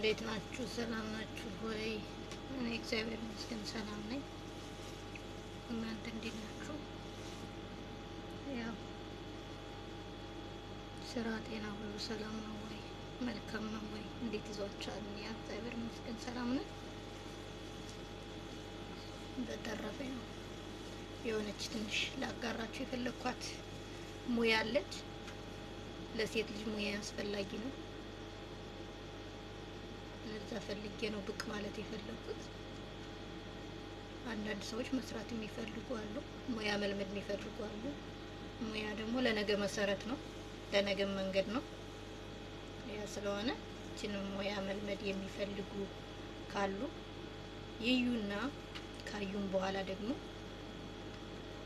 እንዴት ናችሁ? ሰላም ናችሁ ወይ? እኔ እግዚአብሔር ይመስገን ሰላም ነኝ። እናንተ እንዴት ናችሁ? ያው ስራ፣ ጤና ሁሉ ሰላም ነው ወይ? መልካም ነው ወይ? እንዴት ይዟችኋል? እኔ እግዚአብሔር ይመስገን ሰላም ነኝ። በተረፈ ነው የሆነች ትንሽ ላጋራችሁ የፈለኳት ሙያ አለች። ለሴት ልጅ ሙያ አስፈላጊ ነው። ለዛ ፈልጌ ነው ብቅ ማለት የፈለኩት። አንዳንድ ሰዎች መስራት የሚፈልጉ አሉ፣ ሙያ መልመድ የሚፈልጉ አሉ። ሙያ ደግሞ ለነገ መሰረት ነው፣ ለነገ መንገድ ነው። ያ ስለሆነ እቺንም ሙያ መልመድ የሚፈልጉ ካሉ ይዩና ካዩን በኋላ ደግሞ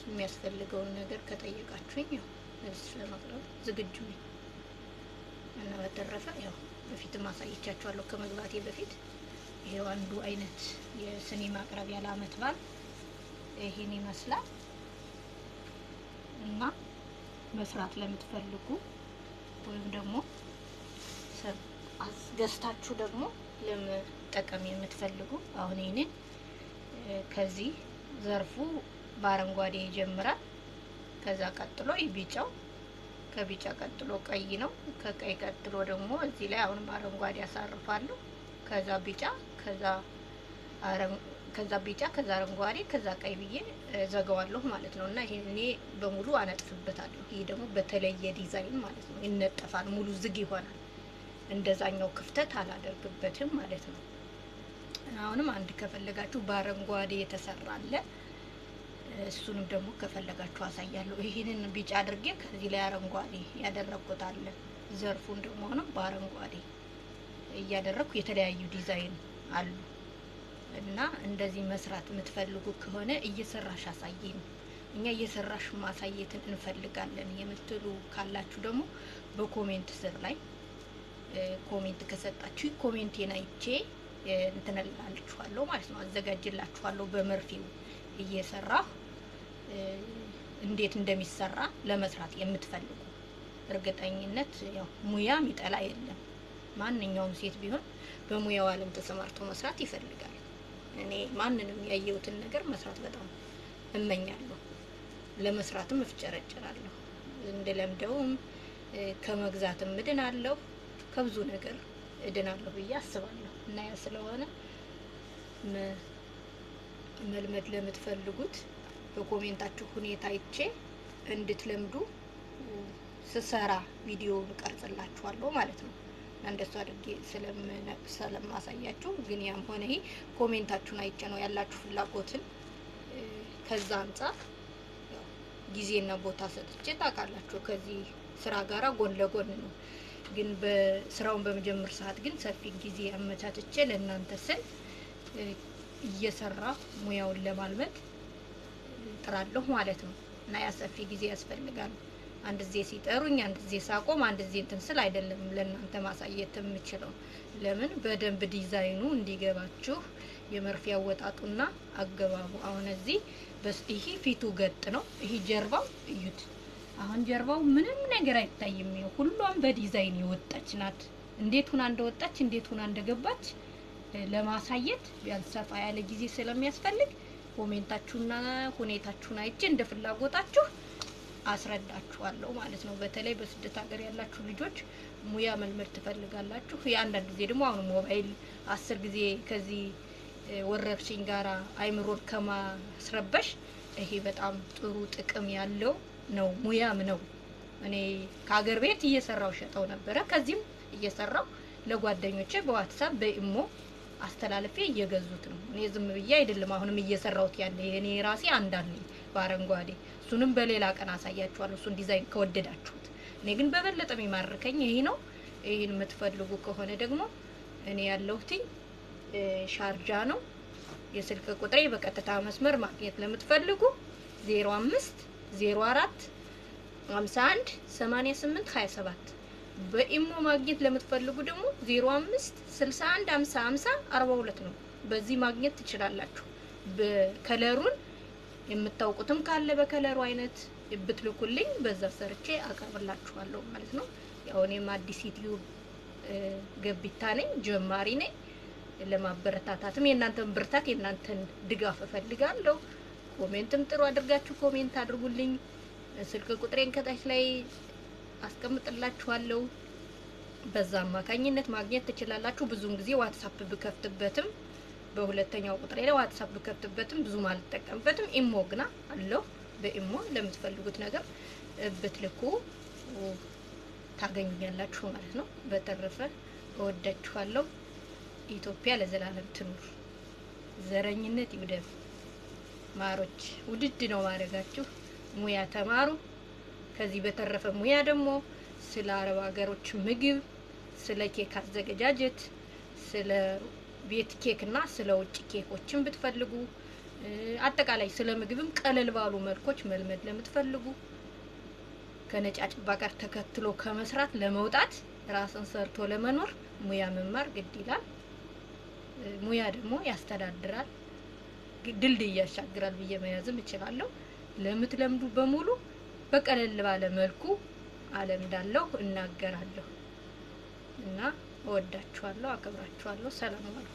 የሚያስፈልገውን ነገር ከጠየቃችሁኝ ያው መልስ ለማቅረብ ዝግጁ ነኝ። እና በተረፈ ያው በፊት ማሳየቻችኋለሁ ከመግባቴ በፊት ይሄው አንዱ አይነት የስኒ ማቅረቢያ ለዓመት በዓል ይሄን ይመስላል። እና መስራት ለምትፈልጉ ወይም ደግሞ ገዝታችሁ ደግሞ ለመጠቀም የምትፈልጉ አሁን ይሄንን ከዚህ ዘርፉ በአረንጓዴ ይጀምራል። ከዛ ቀጥሎ ይቢጫው፣ ከቢጫ ቀጥሎ ቀይ ነው። ከቀይ ቀጥሎ ደግሞ እዚህ ላይ አሁንም አረንጓዴ ያሳርፋለሁ። ከዛ ቢጫ፣ ከዛ ቢጫ፣ ከዛ አረንጓዴ፣ ከዛ ቀይ ብዬ ዘጋዋለሁ ማለት ነው። እና ይሄኔ በሙሉ አነጥፍበታለሁ። ይሄ ደግሞ በተለየ ዲዛይን ማለት ነው፣ ይነጠፋል፣ ሙሉ ዝግ ይሆናል። እንደዛኛው ክፍተት አላደርግበትም ማለት ነው። አሁንም አንድ ከፈለጋችሁ በአረንጓዴ የተሰራ አለ። እሱንም ደግሞ ከፈለጋችሁ አሳያለሁ። ይሄንን ቢጫ አድርጌ ከዚህ ላይ አረንጓዴ ያደረኩት አለ። ዘርፉን ደግሞ ነው በአረንጓዴ እያደረኩ የተለያዩ ዲዛይን አሉ። እና እንደዚህ መስራት የምትፈልጉ ከሆነ እየሰራሽ አሳየኝ፣ እኛ እየሰራሽ ማሳየትን እንፈልጋለን የምትሉ ካላችሁ ደግሞ በኮሜንት ስር ላይ ኮሜንት ከሰጣችሁ ኮሜንቴን አይቼ እንትን እላችኋለሁ ማለት ነው። አዘጋጅላችኋለሁ በመርፌው እየሰራሁ እንዴት እንደሚሰራ ለመስራት የምትፈልጉ እርግጠኝነት ያው ሙያ የሚጠላ የለም። ማንኛውም ሴት ቢሆን በሙያው ዓለም ተሰማርቶ መስራት ይፈልጋል። እኔ ማንንም ያየሁትን ነገር መስራት በጣም እመኛለሁ፣ ለመስራትም እፍጨረጨራለሁ። እንደለምደውም ከመግዛትም እድናለሁ፣ ከብዙ ነገር እድናለሁ ብዬ አስባለሁ። እና ያ ስለሆነ መልመድ ለምትፈልጉት በኮሜንታችሁ ሁኔታ አይቼ እንድትለምዱ ስሰራ ቪዲዮ ቀርጽላችኋለሁ ማለት ነው። እንደሱ አድርጌ ስለማሳያችሁ ግን ያም ሆነ ይሄ ኮሜንታችሁን አይቼ ነው ያላችሁ ፍላጎትን ከዛ አንፃር ጊዜና ቦታ ሰጥቼ ታውቃላችሁ። ከዚህ ስራ ጋራ ጎን ለጎን ነው። ግን በስራውን በመጀመር ሰዓት ግን ሰፊ ጊዜ አመቻችቼ ለእናንተ ስል እየሰራ ሙያውን ለማልመድ ጥራለሁ ማለት ነው። እና ያ ሰፊ ጊዜ ያስፈልጋል። አንድ ጊዜ ሲጠሩኝ፣ አንድ ጊዜ ሳቆም፣ አንድ ጊዜ እንትን ስል አይደለም ለእናንተ ማሳየት የምችለው። ለምን በደንብ ዲዛይኑ እንዲገባችሁ የመርፌ አወጣጡና አገባቡ። አሁን እዚህ ይሄ ፊቱ ገጥ ነው። ይሄ ጀርባው እዩት። አሁን ጀርባው ምንም ነገር አይታይም። ሁሉም በዲዛይን የወጣች ናት። እንዴት ሆና እንደወጣች እንዴት ሆና እንደገባች ለማሳየት ቢያንስ ሰፋ ያለ ጊዜ ስለሚያስፈልግ ኮሜንታችሁና ሁኔታችሁን አይቼ እንደ ፍላጎታችሁ አስረዳችኋለሁ ማለት ነው። በተለይ በስደት ሀገር ያላችሁ ልጆች ሙያ መልመድ ትፈልጋላችሁ። ያንዳንድ ጊዜ ደግሞ አሁን ሞባይል 10 ጊዜ ከዚህ ወረርሽኝ ጋራ አይምሮን ከማስረበሽ ይሄ በጣም ጥሩ ጥቅም ያለው ነው፣ ሙያም ነው። እኔ ከሀገር ቤት እየሰራው ሸጠው ነበረ። ከዚህም እየሰራው ለጓደኞቼ በዋትስአፕ በኢሞ አስተላልፌ እየገዙት ነው። እኔ ዝም ብዬ አይደለም አሁንም እየሰራውት ያለ እኔ ራሴ አንዳንዴ በአረንጓዴ እሱንም በሌላ ቀን አሳያችኋለሁ፣ እሱን ዲዛይን ከወደዳችሁት። እኔ ግን በበለጠ የሚማርከኝ ይሄ ነው። ይሄን የምትፈልጉ ከሆነ ደግሞ እኔ ያለሁት ሻርጃ ነው። የስልክ ቁጥሬ በቀጥታ መስመር ማግኘት ለምትፈልጉ 05 04 51 88 27 በኢሞ ማግኘት ለምትፈልጉ ደግሞ 05 61 50 50 42 ነው። በዚህ ማግኘት ትችላላችሁ። በከለሩን የምታውቁትም ካለ በከለሩ አይነት ብትልኩልኝ በዛ ሰርቼ አቀርብላችኋለሁ ማለት ነው። ያው እኔም አዲስ ዩቲዩብ ገቢታ ነኝ፣ ጀማሪ ነኝ። ለማበረታታትም የእናንተን ብርታት የእናንተን ድጋፍ እፈልጋለሁ። ኮሜንትም ጥሩ አድርጋችሁ ኮሜንት አድርጉልኝ። ስልክ ቁጥሬን ከታች ላይ አስቀምጥላችኋለሁ። በዛ አማካኝነት ማግኘት ትችላላችሁ። ብዙውን ጊዜ ዋትስአፕ ብከፍትበትም በሁለተኛው ቁጥሬ ላይ ዋትስአፕ ብከፍትበትም ብዙም አልጠቀምበትም። ኢሞ ግና አለው። በኢሞ ለምትፈልጉት ነገር ብትልኩ ታገኙኛላችሁ ማለት ነው። በተረፈ እወዳችኋለሁ። ኢትዮጵያ ለዘላለም ትኑር። ዘረኝነት ይውደም። ማሮች ውድድ ነው ማድረጋችሁ። ሙያ ተማሩ። ከዚህ በተረፈ ሙያ ደግሞ ስለ አረብ ሀገሮች ምግብ፣ ስለ ኬክ አዘገጃጀት፣ ስለ ቤት ኬክ እና ስለ ውጭ ኬኮችን ብትፈልጉ አጠቃላይ ስለ ምግብም ቀለል ባሉ መልኮች መልመድ ለምትፈልጉ ከነጫጭባ ጋር ተከትሎ ከመስራት ለመውጣት ራስን ሰርቶ ለመኖር ሙያ መማር ግድ ይላል። ሙያ ደግሞ ያስተዳድራል፣ ድልድይ ያሻግራል ብዬ መያዝም እችላለሁ። ለምትለምዱ በሙሉ በቀለል ባለ መልኩ ዓለም እንዳለው እናገራለሁ እና እወዳችኋለሁ፣ አከብራችኋለሁ። ሰላም ዋሉ።